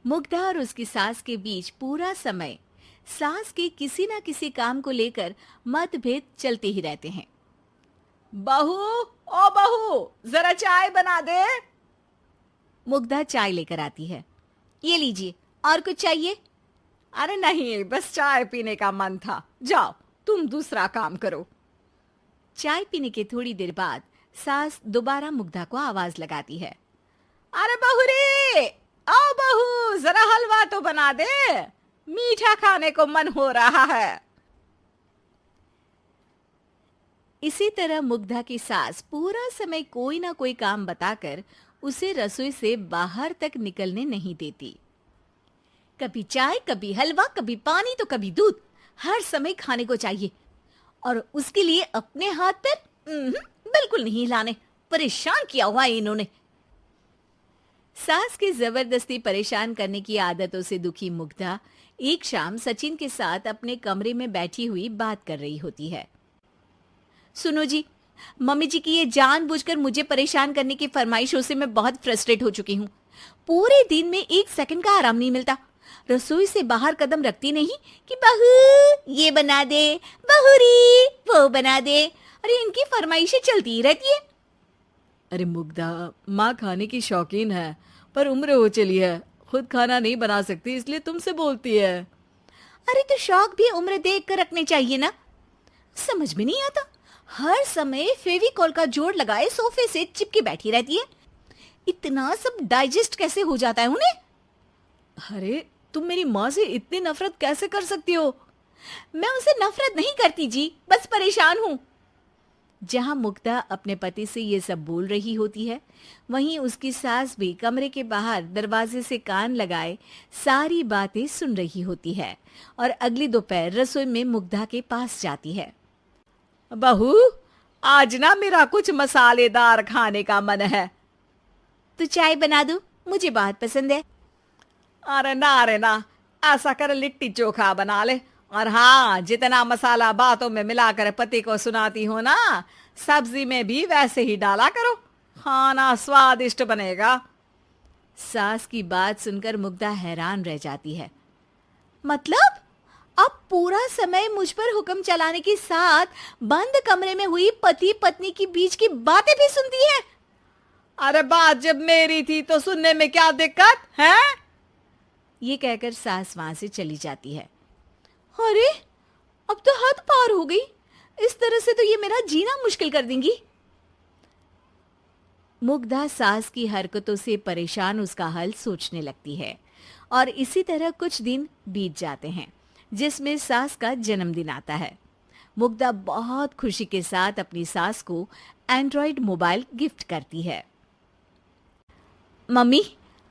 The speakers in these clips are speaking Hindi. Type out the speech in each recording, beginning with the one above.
मुग्धा और उसकी सास के बीच पूरा समय सास के किसी न किसी काम को लेकर मतभेद चलते ही रहते हैं। बहू, ओ बहू, जरा चाय बना दे। मुग्धा चाय लेकर आती है। ये लीजिए, और कुछ चाहिए? अरे नहीं, बस चाय पीने का मन था। जाओ, तुम दूसरा काम करो। चाय पीने के थोड़ी देर बाद सास दोबारा मुग्धा को आवाज लगाती है। अरे बहू रे, आओ बहू, जरा हलवा तो बना दे, मीठा खाने को मन हो रहा है। इसी तरह मुग्धा की सास पूरा समय कोई ना कोई काम बताकर उसे रसोई से बाहर तक निकलने नहीं देती। कभी चाय, कभी हलवा, कभी पानी तो कभी दूध, हर समय खाने को चाहिए और उसके लिए अपने हाथ पैर बिल्कुल नहीं हिलाने। परेशान किया हुआ है इन्होंने। सास की जबरदस्ती परेशान करने की आदतों से दुखी मुग्धा एक शाम सचिन के साथ अपने कमरे में बैठी हुई बात कर रही होती है। सुनो जी, मम्मी जी की ये जानबूझकर मुझे परेशान करने की फरमाइशों से मैं बहुत फ्रस्ट्रेट हो चुकी हूँ। पूरे दिन में एक सेकंड का आराम नहीं मिलता। रसोई से बाहर कदम रखती नहीं कि बहू ये बना दे, बहुरी वो बना दे। अरे इनकी फरमाइशें चलती ही रहती है। अरे मुग्धा, माँ खाने की शौकीन है, पर उम्र हो चली है, खुद खाना नहीं बना सकती, इसलिए तुमसे बोलती है। अरे तो शौक भी उम्र देख कर रखने चाहिए ना। समझ में नहीं आता, हर समय फेविकॉल का जोड़ लगाए सोफे से चिपके बैठी रहती है। इतना सब डाइजेस्ट कैसे हो जाता है उन्हें? अरे तुम मेरी माँ से इतनी नफरत कैसे कर सकती हो? मैं उनसे नफरत नहीं करती जी, बस परेशान हूँ। जहां मुग्धा अपने पति से ये सब बोल रही होती है, वहीं उसकी सास भी कमरे के बाहर दरवाजे से कान लगाए सारी बातें सुन रही होती है और अगली दोपहर रसोई में मुग्धा के पास जाती है। बहू, आज ना मेरा कुछ मसालेदार खाने का मन है। तो चाय बना दूं? मुझे बहुत पसंद है। अरे ना, ऐसा कर लिट्टी चोखा बना ले। और हाँ, जितना मसाला बातों में मिलाकर पति को सुनाती हो ना, सब्जी में भी वैसे ही डाला करो, खाना स्वादिष्ट बनेगा। सास की बात सुनकर मुग्धा हैरान रह जाती है। मतलब अब पूरा समय मुझ पर हुक्म चलाने के साथ बंद कमरे में हुई पति पत्नी की बीच की बातें भी सुनती है? अरे बात जब मेरी थी तो सुनने में क्या दिक्कत है? ये कहकर सास वहां से चली जाती है। अरे अब तो हद पार हो गई। इस तरह से तो ये मेरा जीना मुश्किल कर देंगी। मुग्धा सास की हरकतों से परेशान उसका हल सोचने लगती है और इसी तरह कुछ दिन बीत जाते हैं, जिसमें सास का जन्मदिन आता है। मुग्धा बहुत खुशी के साथ अपनी सास को एंड्रॉइड मोबाइल गिफ्ट करती है। मम्मी,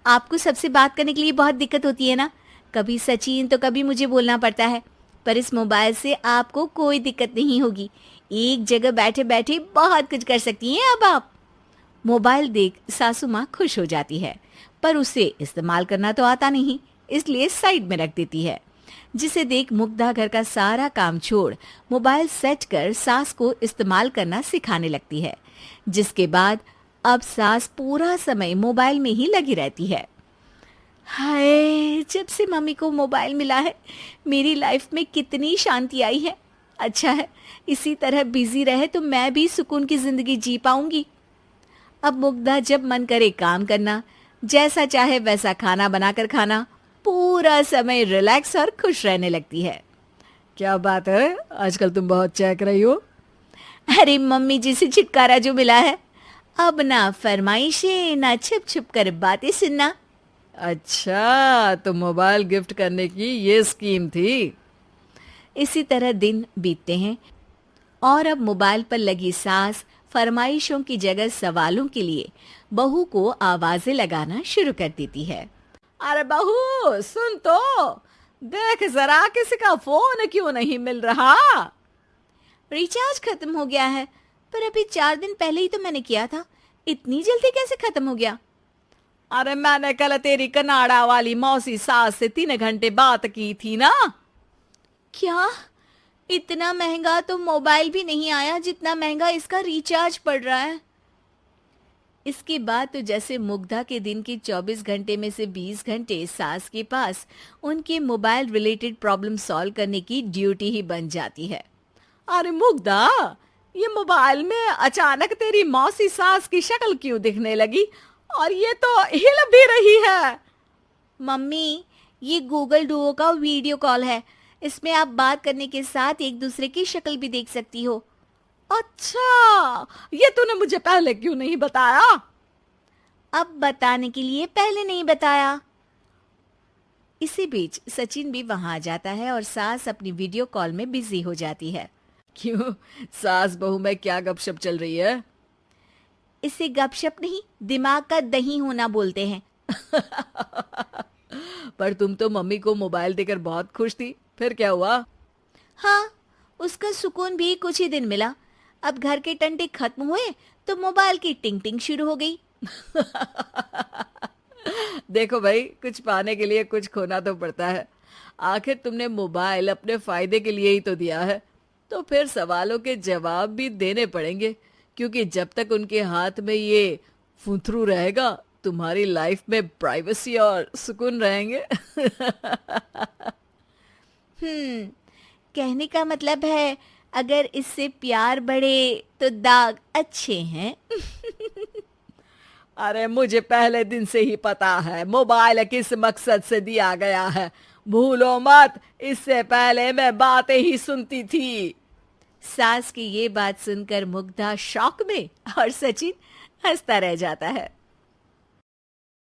आपको सबसे बात करने के लिए बहुत दिक्कत होती है ना? कभी सचिन तो कभी मुझे बोलना पड़ता है, पर इस मोबाइल से आपको कोई दिक्कत नहीं होगी। एक जगह बैठे बैठे बहुत कुछ कर सकती हैं अब आप। मोबाइल देख सासू माँ खुश हो जाती है, पर उसे इस्तेमाल करना तो आता नहीं, इसलिए साइड में रख देती है। जिसे देख मुग्धा घर का सारा काम छोड़ मोबाइल सेट कर सास को इस्तेमाल करना सिखाने लगती है, जिसके बाद अब सास पूरा समय मोबाइल में ही लगी रहती है। हाय, जब से मम्मी को मोबाइल मिला है मेरी लाइफ में कितनी शांति आई है। अच्छा है, इसी तरह बिजी रहे तो मैं भी सुकून की जिंदगी जी पाऊंगी। अब मुग्धा जब मन करे काम करना, जैसा चाहे वैसा खाना बनाकर खाना, पूरा समय रिलैक्स और खुश रहने लगती है। क्या बात है, आजकल तुम बहुत चहक रही हो। अरे मम्मी जी से छुटकारा जो मिला है, अब ना फरमाइशें ना छुप छुप कर बातें सुनना। अच्छा, तो मोबाइल गिफ्ट करने की ये स्कीम थी। इसी तरह दिन बीतते हैं और अब मोबाइल पर लगी सास फरमाइशों की जगह सवालों के लिए बहू को आवाजें लगाना शुरू कर देती है। अरे बहू सुन तो, देख जरा किसी का फोन क्यों नहीं मिल रहा? रिचार्ज खत्म हो गया है, पर अभी 4 दिन पहले ही तो मैंने किया था। इतनी जल्दी कैसे खत्म हो गया? अरे मैंने कल तेरी कनाडा वाली मौसी सास से 3 घंटे बात की थी ना। क्या? इतना महंगा तो मोबाइल भी नहीं आया जितना महंगा इसका रिचार्ज पड़ रहा है। इसके बाद तो जैसे मुग्धा के दिन के 24 घंटे में से 20 घंटे सास के पास उनके मोबाइल रिलेटेड प्रॉब्लम सॉल्व करने की ड्यूटी ही बन जाती है। अरे मुग्धा, ये मोबाइल में अचानक तेरी मौसी सास की शक्ल क्यों दिखने लगी? और ये तो हिल भी रही है। मम्मी, ये गूगल डुओ का वीडियो कॉल है। इसमें आप बात करने के साथ एक दूसरे की शक्ल भी देख सकती हो। अच्छा, ये तूने मुझे पहले क्यों नहीं बताया? अब बताने के लिए पहले नहीं बताया। इसी बीच सचिन भी वहां आ जाता है और सास अपनी वीडियो कॉल में बिजी हो जाती है। क्यों, सास बहू में क्या गपशप चल रही है? इसे गपशप नहीं, दिमाग का दही होना बोलते हैं। पर तुम तो मम्मी को मोबाइल देकर बहुत खुश थी, फिर क्या हुआ? हाँ, उसका सुकून भी कुछ ही दिन मिला। अब घर के टंटे खत्म हुए तो मोबाइल की टिंग टिंग शुरू हो गई। देखो भाई, कुछ पाने के लिए कुछ खोना तो पड़ता है। आखिर तुमने मोबाइल अपने फायदे के लिए ही तो दिया है, तो फिर सवालों के जवाब भी देने पड़ेंगे, क्योंकि जब तक उनके हाथ में ये फुंथरू रहेगा, तुम्हारी लाइफ में प्राइवेसी और सुकून रहेंगे। कहने का मतलब है अगर इससे प्यार बढ़े तो दाग अच्छे हैं। अरे मुझे पहले दिन से ही पता है मोबाइल किस मकसद से दिया गया है। भूलो मत, इससे पहले मैं बातें ही सुनती थी। सास की ये बात सुनकर मुग्धा शॉक में और सचिन हंसता रह जाता है।